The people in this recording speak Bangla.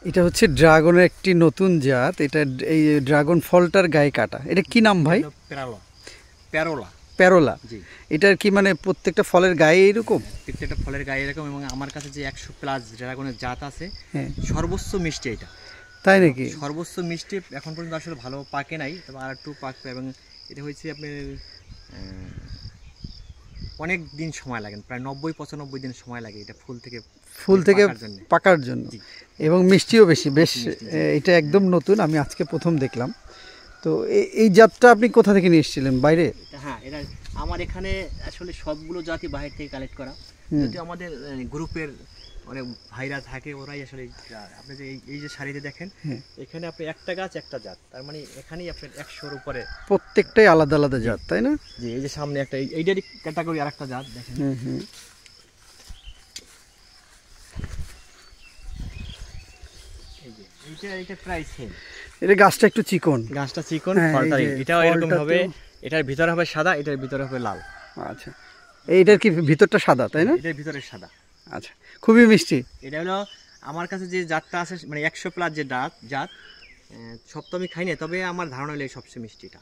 এটা হচ্ছে ড্রাগনের একটি নতুন জাত। এটা এই ড্রাগন ফলটার গায়ে কাটা। এটা কি নাম ভাই? প্যারোলা। প্যারোলা। প্যারোলা। জি। এটার কি মানে প্রত্যেকটা ফলের গায়ে এরকম? প্রত্যেকটা ফলের গায়ে এরকম, এবং আমার কাছে যে 100+ ড্রাগনের জাত আছে, হ্যাঁ, সর্বোচ্চ মিষ্টি এটা। তাই নাকি? সর্বোচ্চ মিষ্টি এখন পর্যন্ত আসলে ভালো পাকে নাই, তবে আর একটু পাকবে। এবং এটা হচ্ছে আপনার অনেক দিন সময় লাগে, প্রায় 90-95 দিন সময় লাগে এটা ফুল থেকে পাকার জন্য। জি। এবং মিষ্টিও বেশি, বেশ। মিষ্টি, জি। এটা একদম নতুন, আমি আজকে প্রথম দেখলাম। তো এই জাতটা আপনি কোথা থেকে নিয়ে এসেছিলেন? বাইরে? হ্যাঁ, এটা আমার এখানে আসলে সবগুলো জাতি বাইরে থেকে কালেক্ট করা। যদি আমাদের গ্রুপের অনেক ভাইরা থাকে, ওরাই আসলে আপনি যে এই যে শাড়িতে দেখেন, এখানে আপনি একটা গাছ একটা জাত, তার মানে এখানেই আপনার 100-র উপরে প্রত্যেকটাই আলাদা আলাদা জাত, তাই না? জি। এই যে সামনে একটা এইটারই ক্যাটাগরি আরেকটা জাত দেখেন। এই যে এইটা প্রায় সেম। এটা গাছটা একটু চিকন। গাছটা চিকন, ফলটা এটাও এরকম হবে। এটার ভিতরে হবে সাদা, এটার ভিতরে হবে লাল। আচ্ছা, এইটার কি ভিতরটা সাদা, তাই না? এটার ভিতরে সাদা। আচ্ছা, খুবই মিষ্টি। এটা হলো আমার কাছে যে জাতটা আছে, মানে 100+ যে জাত, সব তো আমি খাই না, তবে আমার ধারণা হলো সবচেয়ে মিষ্টিটা।